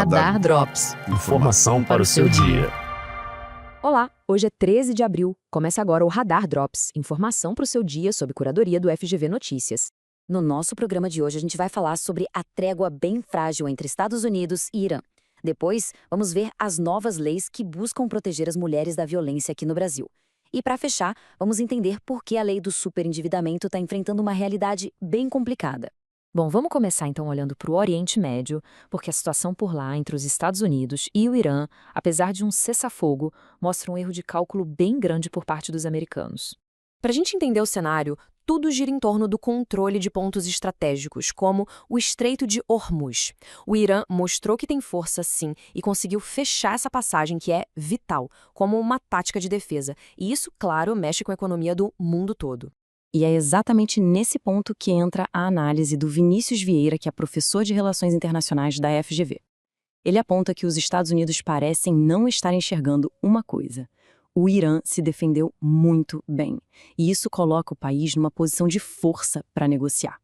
Radar Drops. Informação para o seu dia. Olá, hoje é 13 de abril. Começa agora o Radar Drops, informação para o seu dia sob curadoria do FGV Notícias. No nosso programa de hoje, a gente vai falar sobre a trégua bem frágil entre Estados Unidos e Irã. Depois, vamos ver as novas leis que buscam proteger as mulheres da violência aqui no Brasil. E para fechar, vamos entender por que a lei do superendividamento está enfrentando uma realidade bem complicada. Bom, vamos começar então olhando para o Oriente Médio, porque a situação por lá entre os Estados Unidos e o Irã, apesar de um cessar-fogo, mostra um erro de cálculo bem grande por parte dos americanos. Para a gente entender o cenário, tudo gira em torno do controle de pontos estratégicos, como o Estreito de Hormuz. O Irã mostrou que tem força sim e conseguiu fechar essa passagem que é vital, como uma tática de defesa. E isso, claro, mexe com a economia do mundo todo. E é exatamente nesse ponto que entra a análise do Vinícius Vieira, que é professor de Relações Internacionais da FGV. Ele aponta que os Estados Unidos parecem não estar enxergando uma coisa. O Irã se defendeu muito bem, e isso coloca o país numa posição de força para negociar.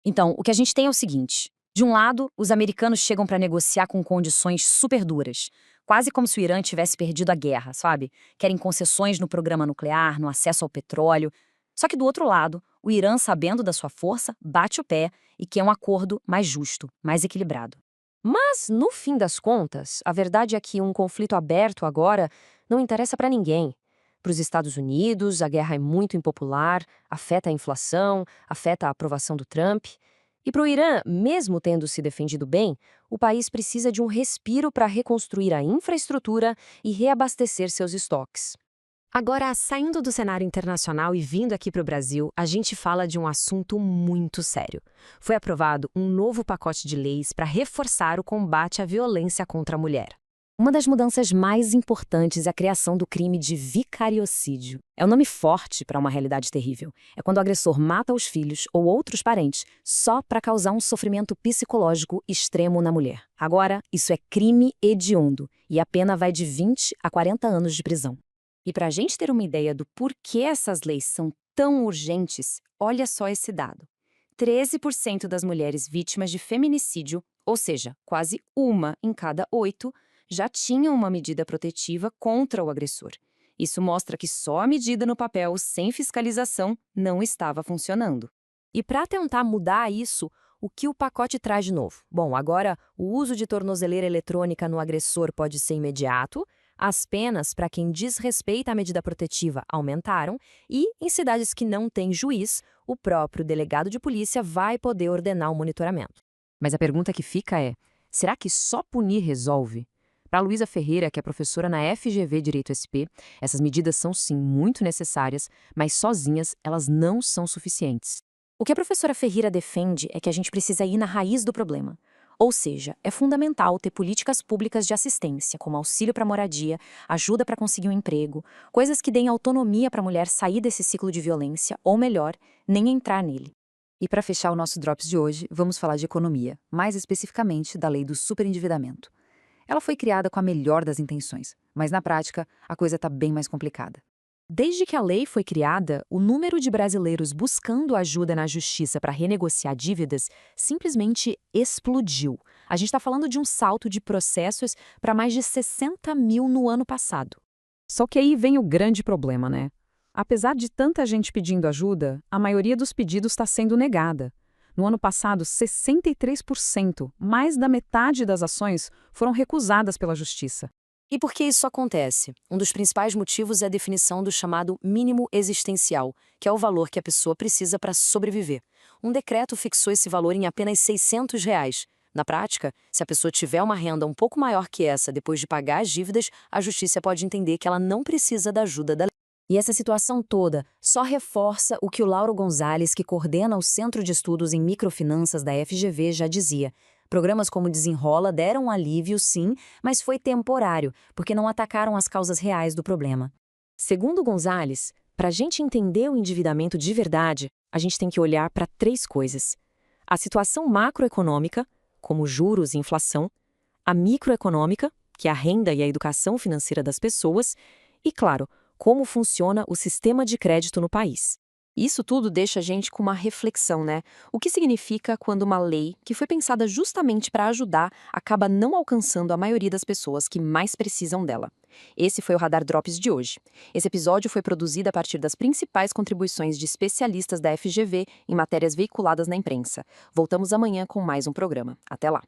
Então, o que a gente tem é o seguinte. De um lado, os americanos chegam para negociar com condições super duras, quase como se o Irã tivesse perdido a guerra, sabe? Querem concessões no programa nuclear, no acesso ao petróleo. Só que do outro lado, o Irã, sabendo da sua força, bate o pé e quer um acordo mais justo, mais equilibrado. Mas, no fim das contas, a verdade é que um conflito aberto agora não interessa para ninguém. Para os Estados Unidos, a guerra é muito impopular, afeta a inflação, afeta a aprovação do Trump. E para o Irã, mesmo tendo se defendido bem, o país precisa de um respiro para reconstruir a infraestrutura e reabastecer seus estoques. Agora, saindo do cenário internacional e vindo aqui para o Brasil, a gente fala de um assunto muito sério. Foi aprovado um novo pacote de leis para reforçar o combate à violência contra a mulher. Uma das mudanças mais importantes é a criação do crime de vicariocídio. É um nome forte para uma realidade terrível. É quando o agressor mata os filhos ou outros parentes só para causar um sofrimento psicológico extremo na mulher. Agora, isso é crime hediondo e a pena vai de 20 a 40 anos de prisão. E para a gente ter uma ideia do porquê essas leis são tão urgentes, olha só esse dado. 13% das mulheres vítimas de feminicídio, ou seja, quase uma em cada 8, já tinham uma medida protetiva contra o agressor. Isso mostra que só a medida no papel, sem fiscalização, não estava funcionando. E para tentar mudar isso, o que o pacote traz de novo? Bom, agora o uso de tornozeleira eletrônica no agressor pode ser imediato. As penas para quem desrespeita a medida protetiva aumentaram e, em cidades que não têm juiz, o próprio delegado de polícia vai poder ordenar o monitoramento. Mas a pergunta que fica é, será que só punir resolve? Para a Luísa Ferreira, que é professora na FGV Direito SP, essas medidas são sim muito necessárias, mas sozinhas elas não são suficientes. O que a professora Ferreira defende é que a gente precisa ir na raiz do problema. Ou seja, é fundamental ter políticas públicas de assistência, como auxílio para moradia, ajuda para conseguir um emprego, coisas que deem autonomia para a mulher sair desse ciclo de violência, ou melhor, nem entrar nele. E para fechar o nosso Drops de hoje, vamos falar de economia, mais especificamente da lei do superendividamento. Ela foi criada com a melhor das intenções, mas na prática a coisa está bem mais complicada. Desde que a lei foi criada, o número de brasileiros buscando ajuda na justiça para renegociar dívidas simplesmente explodiu. A gente está falando de um salto de processos para mais de 60 mil no ano passado. Só que aí vem o grande problema, né? Apesar de tanta gente pedindo ajuda, a maioria dos pedidos está sendo negada. No ano passado, 63%, mais da metade das ações, foram recusadas pela justiça. E por que isso acontece? Um dos principais motivos é a definição do chamado mínimo existencial, que é o valor que a pessoa precisa para sobreviver. Um decreto fixou esse valor em apenas R$ 600. Na prática, se a pessoa tiver uma renda um pouco maior que essa depois de pagar as dívidas, a justiça pode entender que ela não precisa da ajuda da lei. E essa situação toda só reforça o que o Lauro Gonzalez, que coordena o Centro de Estudos em Microfinanças da FGV, já dizia. Programas como Desenrola deram um alívio, sim, mas foi temporário, porque não atacaram as causas reais do problema. Segundo Gonzalez, para a gente entender o endividamento de verdade, a gente tem que olhar para 3 coisas. A situação macroeconômica, como juros e inflação, a microeconômica, que é a renda e a educação financeira das pessoas, e, claro, como funciona o sistema de crédito no país. Isso tudo deixa a gente com uma reflexão, né? O que significa quando uma lei, que foi pensada justamente para ajudar, acaba não alcançando a maioria das pessoas que mais precisam dela? Esse foi o Radar Drops de hoje. Esse episódio foi produzido a partir das principais contribuições de especialistas da FGV em matérias veiculadas na imprensa. Voltamos amanhã com mais um programa. Até lá!